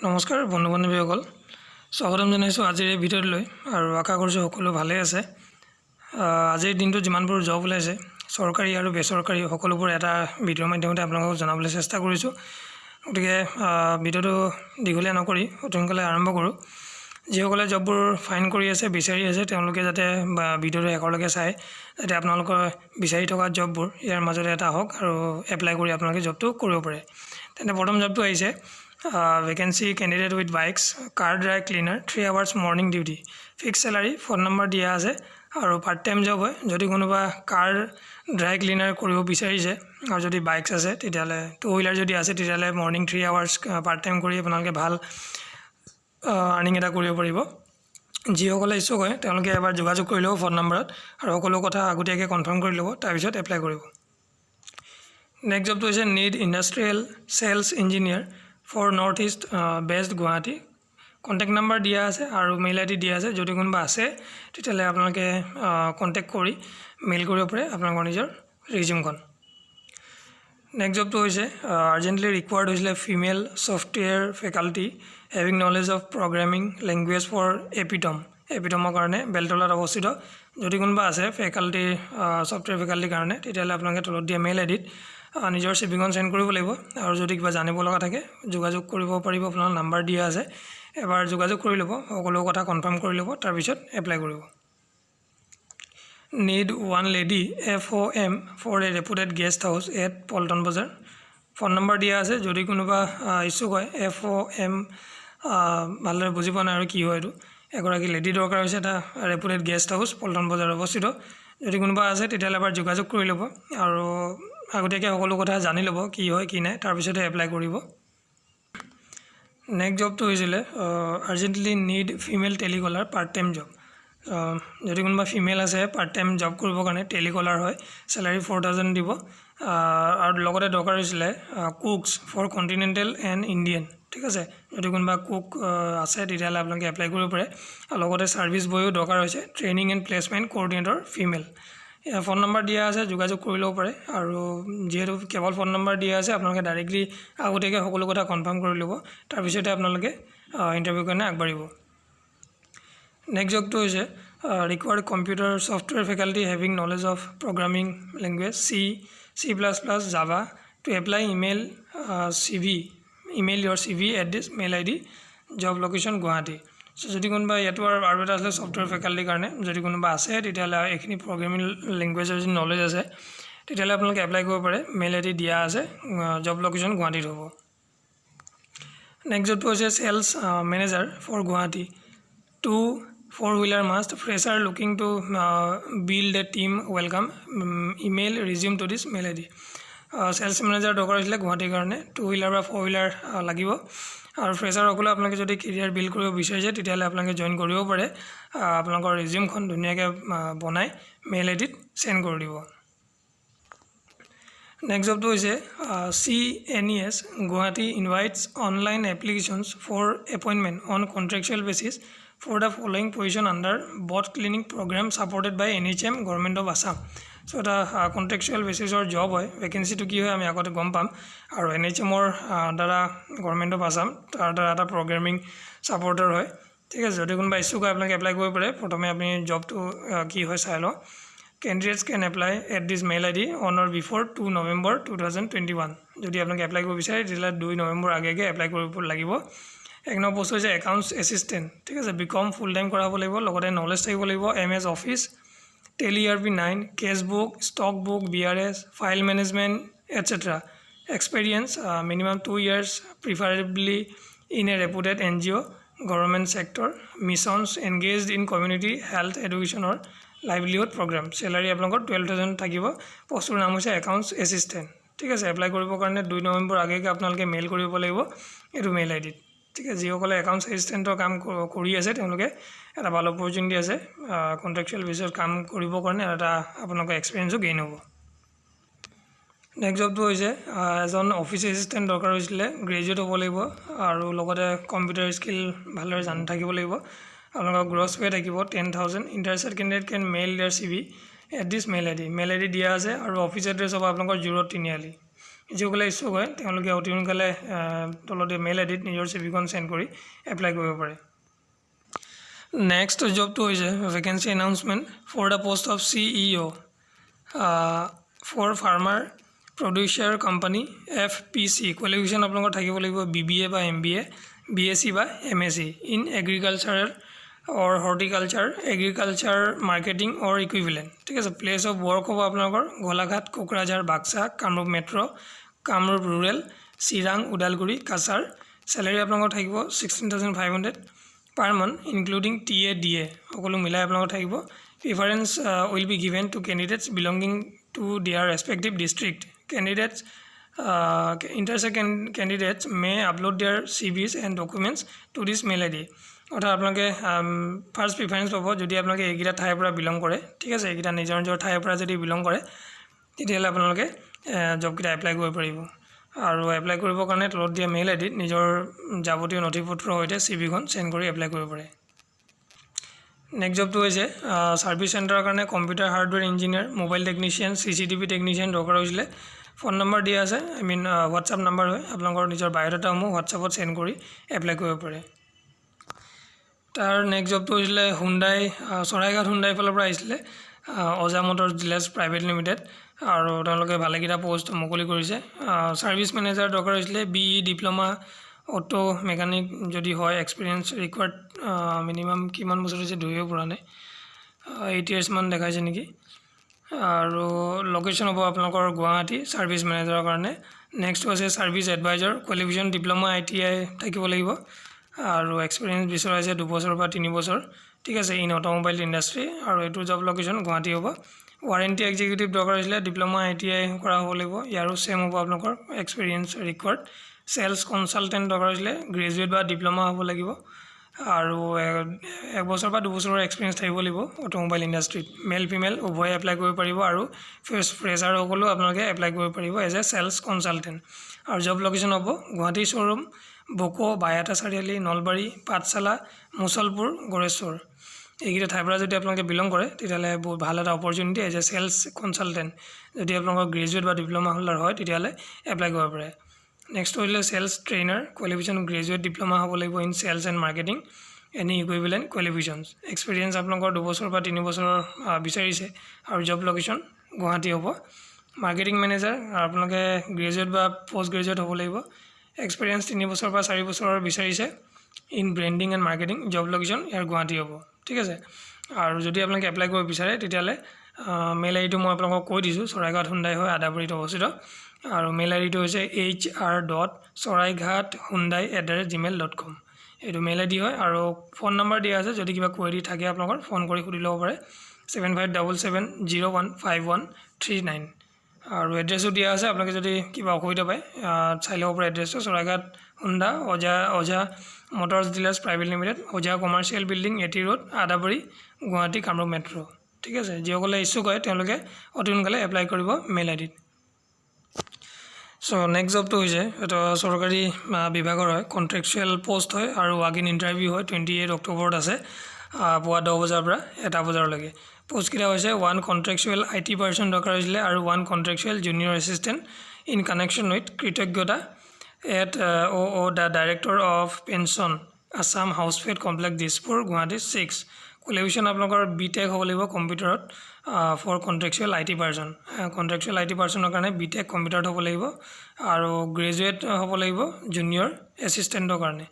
নমস্কাৰ বন্ধু বান্ধৱীসকল স্বাগতম জনাইছোঁ আজিৰ এই ভিডিঅ'টোলৈ আৰু আশা কৰিছোঁ সকলো ভালে আছে। আজিৰ দিনটো যিমানবোৰ জব ওলাইছে চৰকাৰী আৰু বেচৰকাৰী সকলোবোৰ এটা ভিডিঅ'ৰ মাধ্যমতে আপোনালোকক জনাবলৈ চেষ্টা কৰিছোঁ। গতিকে ভিডিঅ'টো দীঘলীয়া নকৰি অতি সোনকালে আৰম্ভ কৰোঁ। যিসকলে জববোৰ ফাইন কৰি আছে বিচাৰি আছে তেওঁলোকে যাতে ভিডিঅ'টো শেষলৈকে চাই যাতে আপোনালোকৰ বিচাৰি থকা জববোৰ ইয়াৰ মাজতে এটা হওক আৰু এপ্লাই কৰি আপোনালোকে জবটো কৰিব পাৰে। তেন্তে প্ৰথম জবটো আহিছে vacancy candidate with bikes car dry cleaner 3 hours morning duty fix salary phone number দিয়া আছে আৰু পাৰ্ট টাইম জব হয়। যদি কোনোবা কাৰ ড্ৰাই ক্লিনাৰ কৰিব বিচাৰিছে আৰু যদি বাইকস আছে তেতিয়াহ'লে টু হুইলাৰ যদি আছে তেতিয়াহ'লে মৰ্নিং 3 hours পাৰ্ট টাইম কৰি আপোনালোকে ভাল আৰ্নিং এটা কৰিব পাৰিব। যিসকলে ইচ্ছুক হয় তেওঁলোকে এবাৰ যোগাযোগ কৰি ল'ব ফোন নম্বৰত আৰু সকলো কথা আগতীয়াকৈ কনফাৰ্ম কৰি ল'ব, তাৰপিছত এপ্লাই কৰিব। নেক্সট জবটো হৈছে need industrial sales engineer for north east best Guwahati. Contact number দিয়া আছে আৰু মেইল আই ডি দিয়া আছে। যদি কোনোবা আছে তেতিয়াহ'লে আপোনালোকে কণ্টেক্ট কৰি মেইল কৰিব পাৰে আপোনালোকৰ নিজৰ ৰিজিউমখন। নেক্সট জবটো হৈছে আৰ্জেণ্টলি ৰিকুৱাৰ্ড হৈছিলে female software faculty having knowledge of programming language for এপিটমৰ কাৰণে বেলতলাত অৱস্থিত। যদি কোনোবা আছে ফেকাল্টি ছফ্টৱেৰ ফেকাল্টিৰ কাৰণে তেতিয়াহ'লে আপোনালোকে তলত দিয়া মেইল আই ডিত নিজৰ চিভিখন চেণ্ড কৰিব লাগিব আৰু যদি কিবা জানিব লগা থাকে যোগাযোগ কৰিব পাৰিব। আপোনাৰ নাম্বাৰ দিয়া আছে, এবাৰ যোগাযোগ কৰি ল'ব, সকলো কথা কনফাৰ্ম কৰি ল'ব, তাৰপিছত এপ্লাই কৰিব। Need one lady FOM for a reputed guest house at Paltan Bazar. Phone number দিয়া আছে। যদি কোনোবা ইচ্ছুক হয় FOM ভালদৰে বুজি পোৱা নাই আৰু কি হয় এইটো, এগৰাকী লেডি দৰকাৰ হৈছে এটা ৰেপুটেড গেষ্ট হাউচ পল্টন বজাৰ অৱস্থিত। যদি কোনোবা আছে তেতিয়াহ'লে এবাৰ যোগাযোগ কৰি ল'ব আৰু আগতীয়াকৈ সকলো কথা জানি ল'ব কি হয় কি নাই, তাৰপিছতে এপ্লাই কৰিব। নেক্সট জবটো হৈছিলে urgently need female telecaller part time job. যদি কোনোবা ফিমেল আছে পাৰ্ট টাইম জব কৰিবৰ কাৰণে টেলিকলাৰ হয়, চেলাৰী 4000 দিব আৰু লগতে দৰকাৰ হৈছিলে কুকছ ফৰ কণ্টিনেণ্টেল এণ্ড ইণ্ডিয়ান। ঠিক আছে, যদি কোনোবা কুক আছে তেতিয়াহ'লে আপোনালোকে এপ্লাই কৰিব পাৰে। আৰু লগতে ছাৰ্ভিচ বয়ো দৰকাৰ হৈছে, training and placement coordinator female. Phone number দিয়া আছে, যোগাযোগ কৰি ল'ব পাৰে আৰু যিহেতু কেৱল ফোন নম্বৰ দিয়া আছে আপোনালোকে ডাইৰেক্টলি আগতীয়াকৈ সকলো কথা কনফাৰ্ম কৰি ল'ব, তাৰপিছতে আপোনালোকে ইণ্টাৰভিউৰ কাৰণে আগবাঢ়িব। নেক্সট জবটো হৈছে required computer software faculty having knowledge of programming language C++ Java to apply email your CV at this mail ID job location Guwahati. So' যদি কোনোবা ইয়াতো আৰু এটা আছিলে ছফ্টৱেৰ ফেকাল্টিৰ কাৰণে, যদি কোনোবা আছে তেতিয়াহ'লে এইখিনি প্ৰগ্ৰেমিং লেংগুৱেজৰ যদি নলেজ আছে তেতিয়াহ'লে আপোনালোকে এপ্লাই কৰিব পাৰে। মেইল ID দিয়া আছে, জব লোকেশ্যন গুৱাহাটীত হ'ব। নেক্সট জবটো হৈছে sales manager for Guwahati 2 4-wheeler must fresher looking to build a team welcome email resume to this mail ID। Sales manager দৰকাৰ হৈছিলে গুৱাহাটীৰ কাৰণে, 2-wheeler বা 4-wheeler লাগিব আৰু ফ্ৰেছাৰসকলে আপোনালোকে যদি কেৰিয়াৰ বিল্ড কৰিব বিচাৰিছে তেতিয়াহ'লে আপোনালোকে জইন কৰিব পাৰে। আপোনালোকৰ ৰিজিউমখন ধুনীয়াকৈ বনাই মেইল ID ত চেণ্ড কৰি দিব। নেক্সট জবটো হৈছে CNES Guwahati invites online applications for appointment on contractual basis for the following position under boat cleaning programme supported by NHM government of Assam. So' এটা কণ্ট্ৰেকচুৱেল বেচিছৰ জব হয়। ভেকেঞ্চিটো কি হয় আমি আগতে গম পাম আৰু NHMৰ দ্বাৰা গভৰ্ণমেণ্ট অফ আছাম তাৰ দ্বাৰা এটা প্ৰগ্ৰেমিং ছাপৰ্টাৰ হয়। ঠিক আছে, যদি কোনোবা ইচ্ছুক হয় আপোনালোকে এপ্লাই কৰিব পাৰে। প্ৰথমে আপুনি জবটো কি হয় চাই লওঁ। Candidates can apply at this mail ID on or before 2 November 2021। যদি আপোনালোকে এপ্লাই কৰিব বিচাৰে তেতিয়াহ'লে 2 নৱেম্বৰ আগেগে এপ্লাই কৰিব লাগিব। এক নম্বৰ পোষ্ট হৈছে একাউণ্টছ এছিষ্টেণ্ট। ঠিক আছে, BCom ফুল টাইম কৰাব লাগিব, লগতে নলেজ থাকিব লাগিব MS office, tally ERP 9, cashbook, stock book, BRS, file management etcetera. Experience minimum 2 years preferably in a reputed NGO government sector missions engaged in community health এডুকেশ্যনৰ livelihood programme. Salary আপোনালোকৰ 12,000 থাকিব। পষ্টটোৰ নাম হৈছে একাউণ্টছ এছিষ্টেণ্ট। ঠিক আছে, apply কৰিবৰ কাৰণে 2 নৱেম্বৰ আগেগে আপোনালোকে মেইল কৰিব লাগিব এইটো মেইল ID ত। ঠিক আছে, যিসকলে একাউণ্টছ এছিষ্টেণ্টৰ কাম কৰি আছে তেওঁলোকে এটা ভাল অপৰচুনিটি আছে কণ্ট্ৰেকচুৱেল বেচিছত কাম কৰিবৰ কাৰণে, এটা আপোনালোকৰ এক্সপিৰিয়েঞ্চো গেইন হ'ব। নেক্সট জবটো হৈছে এজন অফিচ এছিষ্টেণ্ট দৰকাৰ হৈছিলে, গ্ৰেজুৱেট হ'ব লাগিব আৰু লগতে কম্পিউটাৰ স্কিল ভালদৰে জানি থাকিব লাগিব। আপোনালোকৰ গ্ৰছ পে থাকিব 10,000। Interested candidate can mail their CV at this mail ID। Mail ID দিয়া আছে আৰু অফিচ এড্ৰেছ হ'ব আপোনালোকৰ 0 তিনিআলি। যিসকলে ইচ্ছুক হয় তেওঁলোকে অতি সোনকালে তলতে মেইল আইডিত নিজৰ চিভিখন চেণ্ড কৰি এপ্লাই কৰিব পাৰে। নেক্সট জবটো হৈছে vacancy announcement for the post of CEO for farmer producer company FPC। Qualification আপোনালোকৰ থাকিব লাগিব BBA বা MBA, BSc বা MSc in agricultural or horticulture, agriculture marketing or equivalent. ঠিক আছে। প্লেচ অফ ৱৰ্ক হ'ব আপোনালোকৰ Golaghat, Kokrajhar, Baksa, Kamrup metro', Kamrup rural, Chirang, Udalguri, Cachar. Salary আপোনালোকৰ থাকিব 16,500 per month including TA DA সকলো মিলাই আপোনালোকৰ থাকিব। Preference will be given to candidates belonging to their respective district. Candidates interested candidates may upload their CVs and documents to this mail ID। অৰ্থাৎ আপোনালোকে first preference পাব যদি আপোনালোকে এইকেইটা ঠাইৰ পৰা বিলং কৰে। ঠিক আছে। এইকেইটা নিজৰ নিজৰ ঠাইৰ পৰা যদি বিলং কৰে তেতিয়াহ'লে আপোনালোকে জবকেইটা এপ্লাই কৰিব পাৰিব। আৰু এপ্লাই কৰিবৰ কাৰণে তলত দিয়া মেইল আইডিত নিজৰ যাৱতীয় নথিপত্ৰৰ সৈতে CVখন চেণ্ড কৰি এপ্লাই কৰিব পাৰে। নেক্সট জবটো হৈছে ছাৰ্ভিচ চেণ্টাৰৰ কাৰণে computer hardware engineer, mobile technician, CCTV technician দৰকাৰ হৈছিলে। ফোন নম্বৰ দিয়া আছে, হোৱাটছআপ নম্বৰ হয়। আপোনালোকৰ নিজৰ বায়'ডাটাসমূহ হোৱাটছআপত চেণ্ড কৰি এপ্লাই কৰিব পাৰে। তাৰ নেক্সট জবটো হৈছিলে হুণ্ডাই, চৰাইঘাট হুণ্ডাই ফালৰ পৰা আহিছিলে অজা মটৰ্ছ ডিলাৰ্ছ প্ৰাইভেট লিমিটেড। আৰু তেওঁলোকে ভালেকেইটা পষ্ট মুকলি কৰিছে। ছাৰ্ভিচ মেনেজাৰ দৰকাৰ হৈছিলে, BE ডিপ্ল'মা অটো মেকানিক যদি হয়, এক্সপিৰিয়েঞ্চ ৰিকুৱাৰ্ড মিনিমাম কিমান বছৰ হৈছে ধৰিব পৰা নাই, 8 years মান দেখাইছে নেকি। আৰু লোকেশ্যন হ'ব আপোনালোকৰ গুৱাহাটী ছাৰ্ভিচ মেনেজাৰৰ কাৰণে। নেক্সট হৈছে service advisor, qualification diploma ITI থাকিব লাগিব। আৰু এক্সপিৰিয়েঞ্চ বিচৰাইছে 2 বছৰ বা 3 বছৰ। ঠিক আছে। In automobile industry. আৰু এইটো জব লোকেশ্যন গুৱাহাটী হ'ব। ৱাৰেণ্টি এক্সিকিউটিভ দৰকাৰ হৈছিলে, ডিপ্ল'মা ITI কৰা হ'ব লাগিব। ইয়াৰো ছেম হ'ব আপোনালোকৰ এক্সপিৰিয়েঞ্চ ৰিকুৱাৰ্ড। চেলছ কনচালটেণ্ট দৰকাৰ হৈছিলে, গ্ৰেজুৱেট বা ডিপ্ল'মা হ'ব লাগিব। আৰু 1 বছৰ বা 2 বছৰৰ এক্সপিৰিয়েঞ্চ থাকিব লাগিব অট'মোবাইল ইণ্ডাষ্ট্ৰীত। মেল ফিমেল উভয়ে এপ্লাই কৰিব পাৰিব। আৰু ফ্ৰেছাৰসকলেও আপোনালোকে এপ্লাই কৰিব পাৰিব এজ এ চেলছ কনচালটেণ্ট। আৰু জব লোকেশ্যন হ'ব গুৱাহাটী শ্ব'ৰুম, বকো, বাইহাটা চাৰিআলি, নলবাৰী, পাঠশালা, মুছলপুৰ, গড়েশ্বৰ। এইকেইটা ঠাইৰ পৰা যদি আপোনালোকে বিলং কৰে তেতিয়াহ'লে বহুত ভাল এটা opportunity as a sales consultant. যদি আপোনালোকৰ গ্ৰেজুৱেট বা ডিপ্ল'মা হোল্ডাৰ হয় তেতিয়াহ'লে এপ্লাই কৰিব পাৰে। নেক্সট হৈছিলে sales trainer, qualification graduate diploma হ'ব লাগিব in sales and marketing, any equivalent qualifications. Experience আপোনালোকৰ 2 বছৰ বা 3 বছৰৰ বিচাৰিছে। আৰু জব লোকেশ্যন গুৱাহাটী হ'ব। মাৰ্কেটিং মেনেজাৰ আপোনালোকে গ্ৰেজুৱেট বা পষ্ট গ্ৰেজুৱেট হ'ব লাগিব। এক্সপিৰিয়েঞ্চ 3 বছৰ বা 4 বছৰৰ বিচাৰিছে in branding and marketing, job location ইয়াৰ গুৱাহাটী হ'ব। ঠিক আছে। আৰু যদি আপোনালোকে এপ্লাই কৰিব বিচাৰে তেতিয়াহ'লে মেইল আইডিটো মই আপোনালোকক কৈ দিছোঁ, চৰাইঘাট হুণ্ডাই হয়, আদাবৰীত অৱস্থিত। আৰু মেইল আইডিটো হৈছে hr.soraighathundai@gmail.com। এইটো মেইল আইডি হয়। আৰু ফোন নম্বৰ দিয়া আছে, যদি কিবা কুৱেৰি থাকে আপোনালোকৰ ফোন কৰি সুধি ল'ব পাৰে, 7577015139। আৰু এড্ৰেছো দিয়া আছে, আপোনালোকে যদি কিবা অসুবিধা পায় চাই ল'ব পাৰে এড্ৰেছটো। Saraighat Honda, Aja motors dealers private limited, Aja commercial building, AT road, Adabari, Guwahati, Kamrup metro'. ঠিক আছে। যিসকলে ইচ্ছুক হয় তেওঁলোকে অতি সোনকালে এপ্লাই কৰিব মেইল আইডিত। চ' নেক্সট জবটো হৈছে এটা চৰকাৰী বিভাগৰ হয়, কণ্ট্ৰেকচুৱেল পষ্ট হয়। আৰু ৱাক ইন ইণ্টাৰভিউ হয়, 28 অক্টোবৰত আছে, পুৱা 10 বজাৰ পৰা 1 বজালৈকে। পোষ্টকেইটা হৈছে 1 কণ্ট্ৰেকচুৱেল IT পাৰ্চন দৰকাৰ হৈছিলে, আৰু 1 contractual junior assistant in connection with কৃতজ্ঞতা at the director of pension, Assam housefed complex, Dispur, Guwahati 6। Qualification আপোনালোকৰ BTech হ'ব লাগিব কম্পিউটাৰত for contractual IT person. Contractual IT পাৰ্চনৰ কাৰণে BTech কম্পিউটাৰত হ'ব লাগিব। আৰু গ্ৰেজুৱেট হ'ব লাগিব জুনিয়ৰ এছিষ্টেণ্টৰ কাৰণে।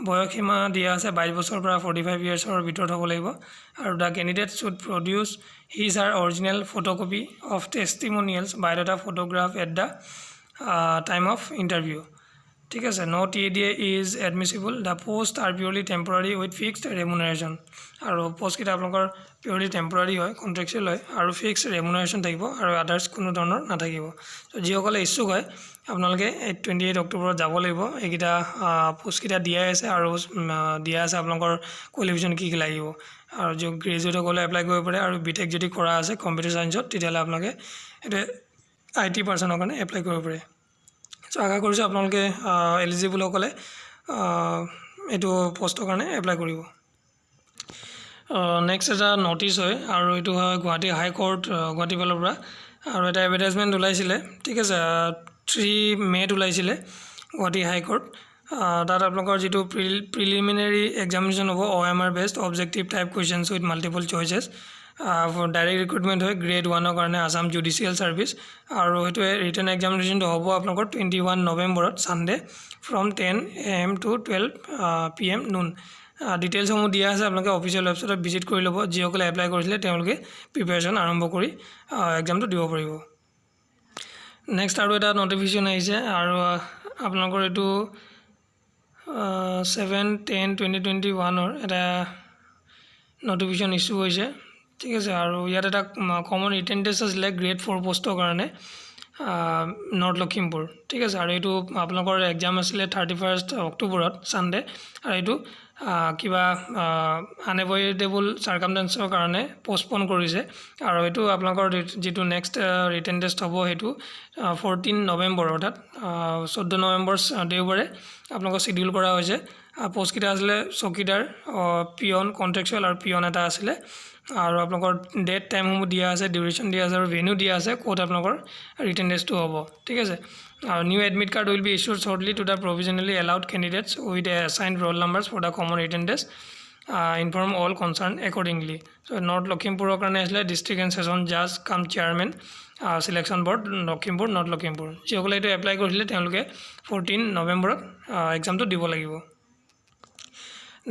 বয়সসীমা দিয়া আছে 22 বছৰৰ পৰা 45 yearsৰ ভিতৰত হ'ব লাগিব। আৰু the candidate should produce his or original photocopy of testimonials, biodata, photograph at the time of interview. ঠিক আছে। No TDA is admissible. The post are purely temporary with fixed remuneration. আৰু পোষ্টকেইটা আপোনালোকৰ পিয়ৰলি টেম্পৰাৰী হয়, contractual হয়, আৰু fixed remuneration থাকিব, আৰু আদাৰ্ছ কোনো ধৰণৰ নাথাকিব। যিসকলে ইচ্ছুক হয় আপোনালোকে 28 অক্টোবৰত যাব লাগিব। এইকেইটা পোষ্টকেইটা দিয়াই আছে, আৰু দিয়া আছে আপোনালোকৰ কোৱালিফিকেশ্যন কি লাগিব। আৰু যি গ্ৰেজুৱেটসকলে এপ্লাই কৰিব পাৰে। আৰু BTech যদি কৰা আছে কম্পিউটাৰ ছায়েন্সত তেতিয়াহ'লে আপোনালোকে এইটো IT পাৰ্চনৰ কাৰণে এপ্লাই কৰিব পাৰে। চ' আশা কৰিছোঁ আপোনালোকে এলিজিবলসকলে এইটো পষ্টৰ কাৰণে এপ্লাই কৰিব। নেক্সট এটা নটিচ হয়, আৰু এইটো হয় গুৱাহাটী হাই কোৰ্ট, গুৱাহাটী ফালৰ পৰা। আৰু এটা এডভাৰটাইজমেণ্ট ওলাইছিলে। ঠিক আছে। 3 মে'ত ওলাইছিলে গুৱাহাটী হাইকোৰ্ট তাত আপোনালোকৰ যিটো প্ৰিলিমিনাৰী এক্সামিনেশ্যন হ'ব OMR based objective type questions with multiple choices direct recruitment হয় গ্ৰেড 1ৰ কাৰণে আছাম জুডিচিয়েল ছাৰ্ভিচ আৰু সেইটোৱে ৰিটেন এক্সামিনেশ্যনটো হ'ব আপোনালোকৰ 21 নৱেম্বৰত Sunday from 10 AM to 12 PM নুন ডিটেইলছসমূহ দিয়া আছে আপোনালোকে অফিচিয়েল ৱেবছাইটত ভিজিট কৰি ল'ব যিসকলে এপ্লাই কৰিছিলে তেওঁলোকে প্ৰিপেৰেশ্যন আৰম্ভ কৰি এক্সামটো দিব পাৰিব নেক্সট আৰু এটা নটিফিকেশ্যন আহিছে আৰু আপোনালোকৰ এইটো 7/10/2021 এটা নটিফিকেশ্যন ইছ্যু হৈছে ঠিক আছে আৰু ইয়াত এটা কমন ৰিটেন টেষ্ট আছিলে গ্ৰেড 4 পোষ্টৰ কাৰণে নৰ্থ লখিমপুৰ ঠিক আছে আৰু এইটো আপোনালোকৰ এক্সাম আছিলে 31 অক্টোবৰত ছানডে আৰু এইটো কিবা আনএভয়েডেবল চাৰ্কামষ্টেঞ্চৰ কাৰণে পোষ্টপন কৰিছে আৰু এইটো আপোনালোকৰ যিটো নেক্সট ৰিটেন টেষ্ট হ'ব সেইটো 14 নৱেম্বৰ অৰ্থাৎ 14 নৱেম্বৰ দেওবাৰে আপোনালোকৰ শিডিউল কৰা হৈছে পোষ্টকেইটা আছিলে চকীদাৰ পিয়ন কণ্ট্ৰেকচুৱেল আৰু পিয়ন এটা আছিলে আৰু আপোনালোকৰ ডেট টাইমসমূহ দিয়া আছে ডিউৰেশ্যন দিয়া আছে আৰু ভেন্যু দিয়া আছে ক'ত আপোনালোকৰ ৰিটেন টেষ্টটো হ'ব ঠিক আছে আৰু new admit card will be issued shortly to the provisionally allowed candidates with assigned roll numbers for the common written test inform all concerned accordingly so' north লখিমপুৰৰ কাৰণে আছিলে ডিষ্ট্ৰিক্ট এণ্ড ছেছন জাজ cum chairman selection board Lakhimpur north Lakhimpur যিসকলে এইটো apply কৰিছিলে তেওঁলোকে 14 নৱেম্বৰত এক্সামটো দিব লাগিব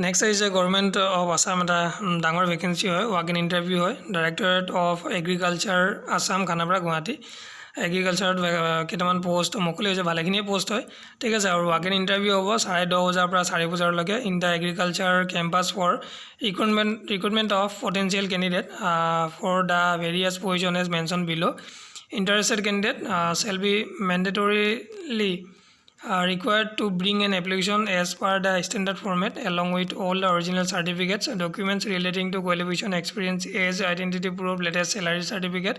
নেক্সট আহিছে গভৰ্ণমেণ্ট অফ আছাম এটা ডাঙৰ ভেকেঞ্চি হয় ৱাক ইন ইণ্টাৰভিউ হয় directorate of agriculture Assam Khanapara Guwahati এগ্ৰিকালচাৰত কেইটামান পোষ্ট মুকলি হৈছে ভালেখিনিয়ে পোষ্ট হয় ঠিক আছে আৰু ৱাক ইন ইণ্টাৰভিউ হ'ব 10:30 বজাৰ পৰা 4 বজালৈকে in the agriculture campus for recruitment of potential candidate for the various position as mention below' interested candidate shall be mandatorily required to bring an application as per the standard format along with all the original certificates documents relating to qualification experience age identity proof latest salary certificate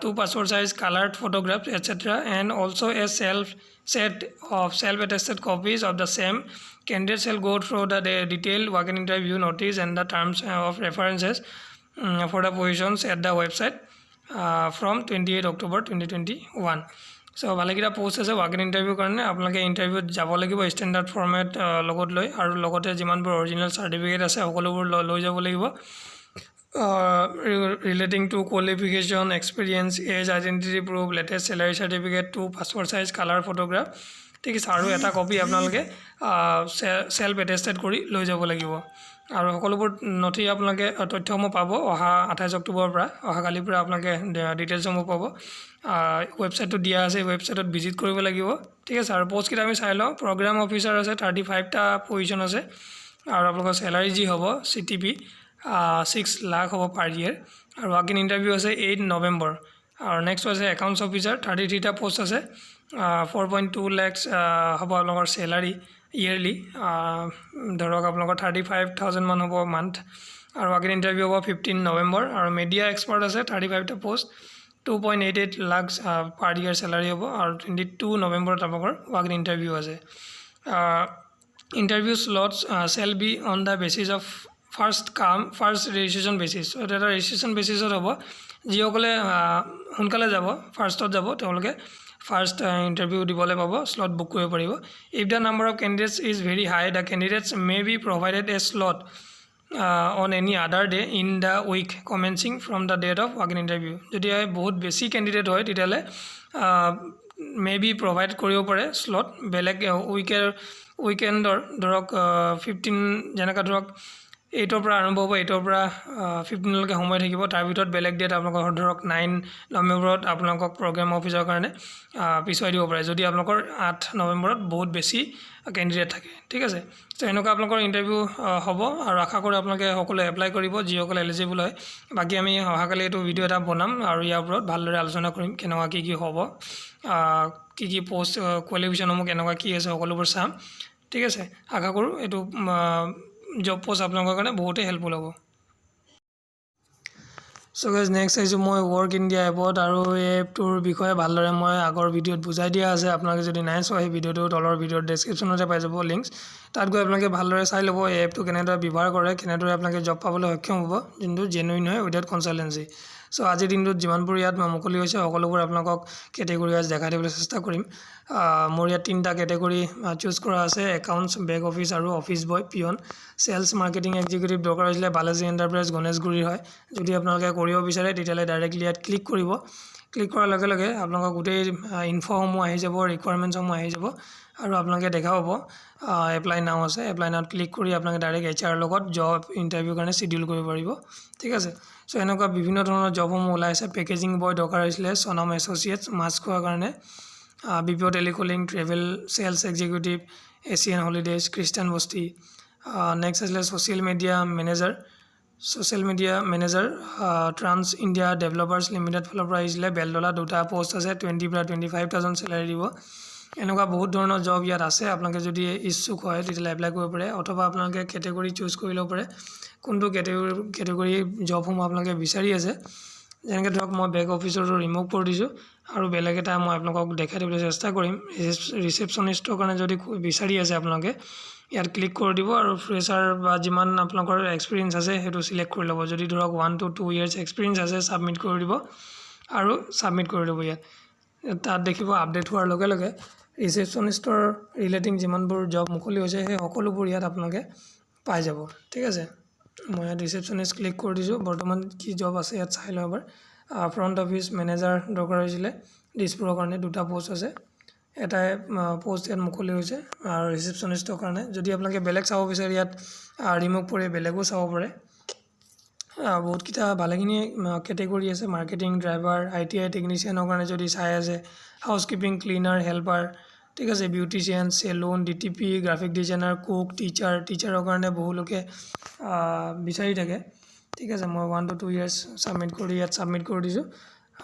2 passport size colored photographs etc and also a set of self-attested copies of the same candidates shall go through the detailed work interview notice and the terms of references for the positions at the website from 28 October 2021 চ' ভালেকেইটা post আছে walk in ইণ্টাৰভিউৰ কাৰণে আপোনালোকে ইণ্টাৰভিউত যাব লাগিব standard format লগত লৈ আৰু লগতে যিমানবোৰ অৰিজিনেল চাৰ্টিফিকেট আছে সকলোবোৰ লৈ যাব লাগিব relating to qualification experience as identity proof latest salary certificate 2 passport size colour photograph ঠিক আছে আৰু এটা কপি আপোনালোকে চেল্ফ এটেষ্টেড কৰি লৈ যাব লাগিব আৰু সকলোবোৰ নথি আপোনালোকে তথ্যসমূহ পাব অহা 28 অক্টোবৰৰ পৰা অহাকালিৰ পৰা আপোনালোকে ডিটেইলছসমূহ পাব ৱেবছাইটটো দিয়া আছে ৱেবছাইটত ভিজিট কৰিব লাগিব ঠিক আছে আৰু পোষ্টকেইটা আমি চাই লওঁ প্ৰগ্ৰাম অফিচাৰ আছে 35টা পজিশ্যন আছে আৰু আপোনালোকৰ চেলাৰী যি হ'ব CTP 6 লাখ হ'ব পাৰ ইয়েৰ আৰু ৱাক ইন ইণ্টাৰভিউ আছে 8 নৱেম্বৰ আৰু নেক্সট আছে একাউণ্টছ অফিচাৰ 33টা পোষ্ট আছে 4.2 lakhs হ'ব আপোনালোকৰ চেলাৰী ইয়েৰলি ধৰক আপোনালোকৰ 35,000 মান হ'ব মান্থ আৰু ৱাক ইন ইণ্টাৰভিউ হ'ব 15 নৱেম্বৰ আৰু মিডিয়া এক্সপাৰ্ট আছে 35টা post 2.88 lakhs per year salary হ'ব আৰু 22 নৱেম্বৰত আপোনালোকৰ ৱাক ইন ইণ্টাৰভিউ আছে interview slots shall be on the basis of first registration basis এটা ৰেজিষ্ট্ৰেশ্যন বেচিছত হ'ব যিসকলে সোনকালে যাব ফাৰ্ষ্টত যাব তেওঁলোকে ফাৰ্ষ্ট ইণ্টাৰভিউ দিবলৈ পাব স্লট বুক কৰিব পাৰিব if the number of candidates is very high the candidates may be provided a slot on any other day in the week commencing from the date of walk-in interview যদি বহুত বেছি candidate হয় তেতিয়াহ'লে may be provide কৰিব পাৰে slot বেলেগ উইকেণ্ডৰ ধৰক 15 যেনেকৈ ধৰক 8ৰ পৰা আৰম্ভ হ'ব 8ৰ পৰা 15লৈকে সময় থাকিব তাৰ ভিতৰত বেলেগ ডেট আপোনালোকৰ ধৰক 9 নৱেম্বৰত আপোনালোকক প্ৰগ্ৰাম অফিচৰ কাৰণে পিছুৱাই দিব পাৰে যদি আপোনালোকৰ 8 নৱেম্বৰত বহুত বেছি কেণ্ডিডেট থাকে ঠিক আছে তো এনেকুৱা আপোনালোকৰ ইণ্টাৰভিউ হ'ব আৰু আশা কৰোঁ আপোনালোকে সকলোৱে এপ্লাই কৰিব যিসকলে এলিজিবল হয় বাকী আমি অহাকালি এইটো ভিডিঅ' এটা বনাম আৰু ইয়াৰ ওপৰত ভালদৰে আলোচনা কৰিম কেনেকুৱা কি হ'ব কি পোষ্ট কোৱালিফিকেশ্যনসমূহ কেনেকুৱা কি আছে সকলোবোৰ চাম ঠিক আছে আশা কৰোঁ এইটো জব পোষ্ট আপোনালোকৰ কাৰণে বহুতেই হেল্পফুল হ'ব সো গাইজ নেক্সট আহিছোঁ মই ৱৰ্ক ইণ্ডিয়া এপত আৰু এই এপটোৰ বিষয়ে ভালদৰে মই আগৰ ভিডিঅ'ত বুজাই দিয়া আছে আপোনালোকে যদি নাই চোৱা সেই ভিডিঅ'টো তলৰ ভিডিঅ'ৰ ডেছক্ৰিপশ্যনতে পাই যাব লিংকছ তাত গৈ আপোনালোকে ভালদৰে চাই ল'ব এই এপটো কেনেদৰে ব্যৱহাৰ কৰে কেনেদৰে আপোনালোকে জব পাবলৈ সক্ষম হ'ব যোনটো জেনুইন হয় উইদাউট কনচালটেঞ্চি সো আজিৰ দিনটোত যিমানবোৰ ইয়াত মুকলি হৈছে সকলোবোৰ আপোনালোকক কেটেগৰী ৱাইজ দেখাই দিবলৈ চেষ্টা কৰিম মোৰ ইয়াত 3টা কেটেগৰী চুজ কৰা আছে একাউণ্টছ বেক অফিচ আৰু office boy peon cells marketing executive দৰকাৰ হৈছিলে বালাজী এণ্টাৰপ্ৰাইজ গণেশগুৰিৰ হয় যদি আপোনালোকে কৰিব বিচাৰে তেতিয়াহ'লে ডাইৰেক্টলি ইয়াত ক্লিক কৰিব ক্লিক কৰাৰ লগে লগে আপোনালোকক গোটেই ইনফ'সমূহ আহি যাব ৰিকুৱাৰমেণ্টছসমূহ আহি যাব আৰু আপোনালোকে দেখা পাব এপ্লাই নাও আছে এপ্লাই নাওত ক্লিক কৰি আপোনালোকে ডাইৰেক্ট HR লগত জব ইণ্টাৰভিউৰ কাৰণে চিডিউল কৰিব পাৰিব ঠিক আছে সো এনেকুৱা বিভিন্ন ধৰণৰ জবসমূহ ওলাইছে পেকেজিং বয় দৰকাৰ হৈছিলে সনম এছ'চিয়েটছ মাছ খোৱাৰ কাৰণে BPO telecalling travel sales executive Asian holidays Christian Basti next আছিলে social media manager trans India developers limited ফালৰ পৰা আহিছিলে বেলতলা 2টা পোষ্ট আছে 20 পৰা 25,000 চেলাৰী দিব এনেকুৱা বহুত ধৰণৰ জব ইয়াত আছে আপোনালোকে যদি ইচ্ছুক হয় তেতিয়াহ'লে এপ্লাই কৰিব পাৰে অথবা আপোনালোকে কেটেগৰী চুজ কৰি ল'ব পাৰে কোনটো কেটেগৰী জবসমূহ আপোনালোকে বিচাৰি আছে যেনেকৈ ধৰক মই বেক অফিচৰটো ৰিমুভ কৰি দিছোঁ আৰু বেলেগ এটা মই আপোনালোকক দেখাই দিবলৈ চেষ্টা কৰিম ৰিচেপশ্যনিষ্টৰ কাৰণে যদি বিচাৰি আছে আপোনালোকে ইয়াত ক্লিক কৰি দিব আৰু ফ্ৰেছাৰ বা যিমান আপোনালোকৰ এক্সপিৰিয়েঞ্চ আছে সেইটো চিলেক্ট কৰি ল'ব যদি ধৰক 1 to 2 years এক্সপিৰিয়েঞ্চ আছে ছাবমিট কৰি দিব আৰু ছাবমিট কৰি দিব ইয়াত তাত দেখিব আপডেট হোৱাৰ লগে লগে ৰিচেপশ্যনিষ্টৰ ৰিলেটিং যিমানবোৰ জব মুকলি হৈছে সেই সকলোবোৰ ইয়াত আপোনালোকে পাই যাব ঠিক আছে মই ইয়াত ৰিচেপশ্যনিষ্ট ক্লিক কৰি দিছোঁ বৰ্তমান কি জব আছে ইয়াত চাই লওঁ এবাৰ ফ্ৰণ্ট অফিচ মেনেজাৰ দৰকাৰ হৈছিলে দিছপুৰৰ কাৰণে 2টা পোষ্ট আছে এটা পোষ্ট ইয়াত মুকলি হৈছে আৰু ৰিচেপশ্যনিষ্টৰ কাৰণে যদি আপোনালোকে বেলেগ চাব বিচাৰে ইয়াত ৰিমুভ কৰি বেলেগো চাব পাৰে বহুতকেইটা ভালেখিনি কেটেগৰী আছে মাৰ্কেটিং ড্ৰাইভাৰ ITI টেকনিচিয়ানৰ কাৰণে যদি চাই আছে হাউচকিপিং ক্লিনাৰ হেল্পাৰ ঠিক আছে beautician salon DTP graphic designer cook টিচাৰৰ কাৰণে বহু লোকে বিচাৰি থাকে ঠিক আছে মই 1 to 2 years ছাবমিট কৰি ইয়াত ছাবমিট কৰি দিছোঁ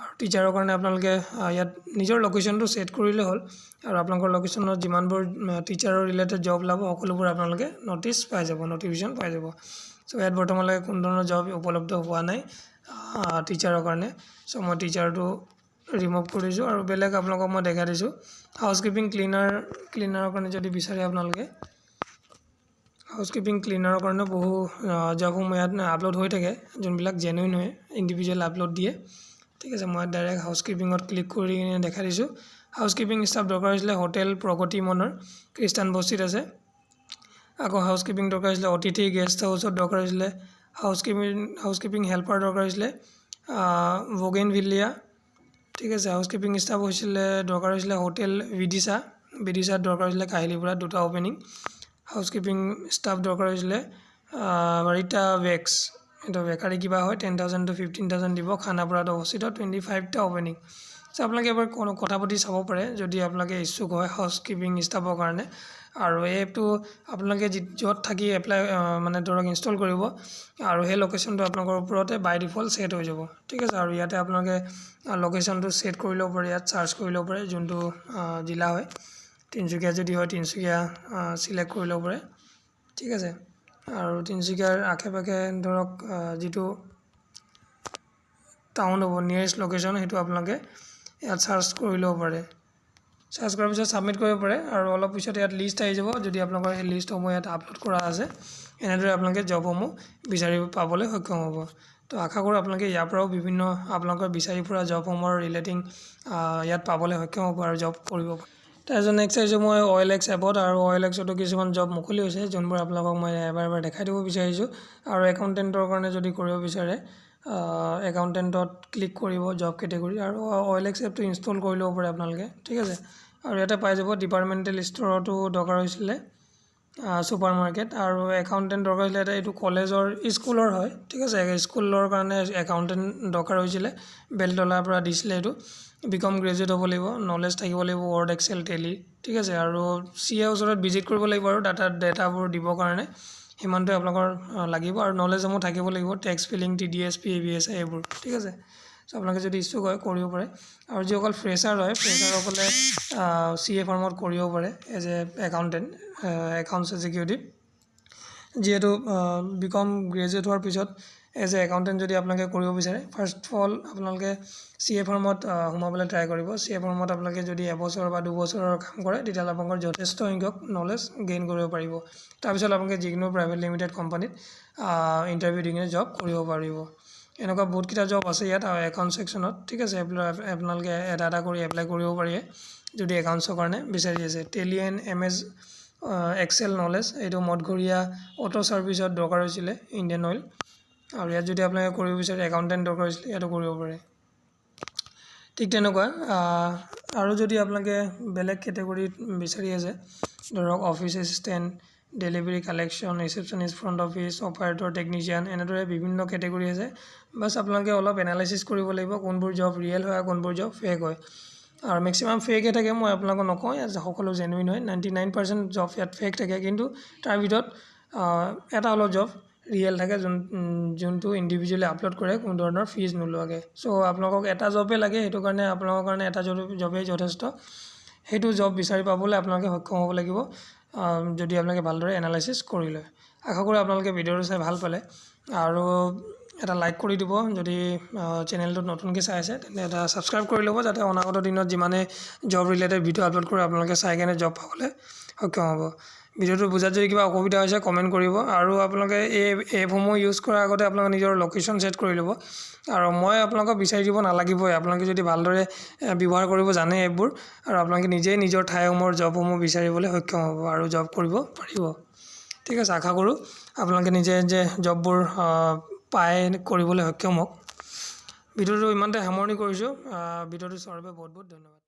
আৰু টিচাৰৰ কাৰণে আপোনালোকে ইয়াত নিজৰ লোকেশ্যনটো ছেট কৰিলে হ'ল আৰু আপোনালোকৰ লোকেশ্যনত যিমানবোৰ টিচাৰৰ ৰিলেটেড জব ওলাব সকলোবোৰ আপোনালোকে ন'টিছ পাই যাব ন'টিফিকেশ্যন পাই যাব সো ইয়াত বৰ্তমানলৈকে কোনো ধৰণৰ জব উপলব্ধ হোৱা নাই টিচাৰৰ কাৰণে সো মই টিচাৰটো ৰিমুভ কৰিছোঁ আৰু বেলেগ আপোনালোকক মই দেখাই দিছোঁ হাউচকিপিং ক্লিনাৰৰ কাৰণে যদি বিচাৰে আপোনালোকে হাউচকিপিং ক্লিনাৰৰ কাৰণে বহু জবসমূহ ইয়াত আপলোড হৈ থাকে যোনবিলাক জেনুইন হয় ইণ্ডিভিজুৱেল আপলোড দিয়ে ঠিক আছে মই ডাইৰেক্ট হাউচকিপিঙত ক্লিক কৰি কিনে দেখাই দিছোঁ হাউচকিপিং ষ্টাফ দৰকাৰ হৈছিলে হোটেল প্ৰগতি মনৰ খ্ৰীষ্টান বস্তিত আছে আকৌ হাউচকিপিং দৰকাৰ হৈছিলে অতিথি গেষ্ট হাউচত দৰকাৰ হৈছিলে হাউচকিপিং হেল্পাৰ দৰকাৰ হৈছিলে বগেনভিলিয়া ঠিক আছে হাউচকিপিং ষ্টাফ দৰকাৰ হৈছিলে হোটেল বিদিশাত দৰকাৰ হৈছিলে কাহিলীপুৰাত 2টা অপেনিং হাউচকিপিং ষ্টাফ দৰকাৰ হৈছিলে বাৰিটা বেক্স এইটো বেকাৰী কিবা হয় 10,000 to 15,000 দিব খানাপাৰাত অৱস্থিত 25টা অপেনিং সো আপোনালোকে এবাৰ কথা পাতি চাব পাৰে যদি আপোনালোকে ইচ্ছুক হয় হাউচকিপিং ষ্টাফৰ কাৰণে আৰু এই এপটো আপোনালোকে য'ত থাকি এপ্লাই মানে ধৰক ইনষ্টল কৰিব আৰু সেই লোকেশ্যনটো আপোনালোকৰ ওপৰতে বাই ডিফল্ট ছেট হৈ যাব ঠিক আছে আৰু ইয়াতে আপোনালোকে লোকেশ্যনটো ছেট কৰি ল'ব পাৰে ইয়াত চাৰ্চ কৰি ল'ব পাৰে যোনটো জিলা হয় তিনিচুকীয়া যদি হয় তিনিচুকীয়া চিলেক্ট কৰি ল'ব পাৰে ঠিক আছে আৰু তিনিচুকীয়াৰ আশে পাশে ধৰক যিটো টাউন হ'ব নিয়েৰেষ্ট লোকেশ্যন সেইটো আপোনালোকে ইয়াত চাৰ্চ কৰি ল'ব পাৰে চাৰ্চ কৰাৰ পিছত ছাবমিট কৰিব পাৰে আৰু অলপ পিছত ইয়াত লিষ্ট আহি যাব যদি আপোনালোকৰ সেই লিষ্টসমূহ ইয়াত আপলোড কৰা আছে এনেদৰে আপোনালোকে জবসমূহ বিচাৰি পাবলৈ সক্ষম হ'ব তো আশা কৰোঁ আপোনালোকে ইয়াৰ পৰাও বিভিন্ন আপোনালোকৰ বিচাৰি ফুৰা জবসমূহৰ ৰিলেটিং ইয়াত পাবলৈ সক্ষম হ'ব আৰু জব কৰিব তাৰপিছত নেক্সট আহিছোঁ মই OLX এপত আৰু OLXতো কিছুমান জব মুকলি হৈছে যোনবোৰ আপোনালোকক মই এবাৰ দেখাই দিব বিচাৰিছোঁ আৰু একাউণ্টেণ্টৰ কাৰণে যদি কৰিব বিচাৰে একাউণ্টেণ্টত ক্লিক কৰিব জব কেটেগৰী আৰু OLX এপটো ইনষ্টল কৰি ল'ব পাৰে আপোনালোকে ঠিক আছে আৰু ইয়াতে পাই যাব ডিপাৰ্টমেণ্টেল ষ্ট'ৰতো দৰকাৰ হৈছিলে ছুপাৰ মাৰ্কেট আৰু একাউণ্টেণ্ট দৰকাৰ হৈছিলে এটা এইটো কলেজৰ স্কুলৰ হয় ঠিক আছে স্কুলৰ কাৰণে একাউণ্টেণ্ট দৰকাৰ হৈছিলে বেলতলাৰ পৰা দিছিলে এইটো বিকম গ্ৰেজুৱেট হ'ব লাগিব নলেজ থাকিব লাগিব ৱৰ্ড এক্সেল টেলি ঠিক আছে আৰু CA ওচৰত ভিজিট কৰিব লাগিব আৰু ডাটাবোৰ দিবৰ কাৰণে সিমানটোৱে আপোনালোকৰ লাগিব আৰু নলেজসমূহ থাকিব লাগিব টেক্স ফিলিং TDS ABS এইবোৰ ঠিক আছে সো আপোনালোকে যদি ইচ্ছুক হয় কৰিব পাৰে আৰু যিসকল ফ্ৰেছাৰ হয় ফ্ৰেছাৰসকলে CA ফাৰ্মত কৰিব পাৰে as a accountant accounts executive যিহেতু বিকম গ্ৰেজুৱেট হোৱাৰ পিছত এজ এ একাউণ্টেণ্ট যদি আপোনালোকে কৰিব বিচাৰে ফাৰ্ষ্ট অফ অল আপোনালোকে CA ফাৰ্মত সোমাবলৈ ট্ৰাই কৰিব। CA ফাৰ্মত আপোনালোকে যদি এবছৰ বা দুবছৰৰ কাম কৰে তেতিয়াহ'লে আপোনালোকৰ যথেষ্ট সংখ্যক নলেজ গেইন কৰিব পাৰিব। তাৰপিছত আপোনালোকে যিকোনো প্ৰাইভেট লিমিটেড কোম্পানীত ইণ্টাৰভিউ দি কিনে জব কৰিব পাৰিব। এনেকুৱা বহুতকেইটা জব আছে ইয়াত একাউণ্ট ছেকশ্যনত, ঠিক আছে। আপোনালোকে এটা কৰি এপ্লাই কৰিব পাৰে যদি একাউণ্টছৰ কাৰণে বিচাৰি আছে। Tally and MS Excel knowledge, এইটো মঠঘৰীয়া অটো ছাৰ্ভিচত দৰকাৰ হৈছিলে, ইণ্ডিয়ান অইল। আৰু ইয়াত যদি আপোনালোকে কৰিব বিচাৰে একাউণ্টেণ্ট দৰকাৰ হৈছিলে, ইয়াতো কৰিব পাৰে। ঠিক তেনেকুৱা আৰু যদি আপোনালোকে বেলেগ কেটেগৰীত বিচাৰি আছে, ধৰক office assistant, delivery collection, receptionist, front office, operator, technician, এনেদৰে বিভিন্ন কেটেগৰী আছে। বাছ আপোনালোকে অলপ এনালাইচিছ কৰিব লাগিব কোনবোৰ জব ৰিয়েল হয় আৰু কোনবোৰ জব ফেক হয়। আৰু মেক্সিমাম ফেকে থাকে, মই আপোনালোকক নকওঁ সকলো জেনুইন হয়। 99% জব ইয়াত ফেক থাকে, কিন্তু তাৰ ভিতৰত এটা অলপ জব ৰিয়েল থাকে যোনটো ইণ্ডিভিজুৱেলি আপলোড কৰে কোনো ধৰণৰ ফিজ নোলোৱাকৈ। চ' আপোনালোকক এটা জবেই লাগে, সেইটো কাৰণে আপোনালোকৰ কাৰণে এটা জবেই যথেষ্ট। সেইটো জব বিচাৰি পাবলৈ আপোনালোকে সক্ষম হ'ব লাগিব যদি আপোনালোকে ভালদৰে এনালাইচিছ কৰি লয়। আশা কৰোঁ আপোনালোকে ভিডিঅ'টো চাই ভাল পালে, আৰু এটা লাইক কৰি দিব। যদি চেনেলটোত নতুনকৈ চাই আছে তেন্তে এটা ছাবস্ক্ৰাইব কৰি ল'ব, যাতে অনাগত দিনত যিমানে জব ৰিলেটেড ভিডিঅ' আপলোড কৰোঁ আপোনালোকে চাই কেনে জব পাবলৈ সক্ষম হ'ব। ভিডিঅ'টো বুজাত যদি কিবা অসুবিধা হৈছে কমেণ্ট কৰিব, আৰু আপোনালোকে এই এপসমূহ ইউজ কৰাৰ আগতে আপোনালোকে নিজৰ লোকেশ্যন ছেট কৰি ল'ব। আৰু মই আপোনালোকক বিচাৰি দিব নালাগিবই, আপোনালোকে যদি ভালদৰে ব্যৱহাৰ কৰিব জানে এপবোৰ, আৰু আপোনালোকে নিজেই নিজৰ ঠাইসমূহৰ জবসমূহ বিচাৰিবলৈ সক্ষম হ'ব আৰু জব কৰিব পাৰিব। ঠিক আছে, আশা কৰোঁ আপোনালোকে নিজে যে জববোৰ পাই কৰিবলৈ সক্ষম হওক। ভিডিঅ'টো ইমানতে সামৰণি কৰিছোঁ। ভিডিঅ'টো চোৱাৰ বাবে বহুত বহুত ধন্যবাদ।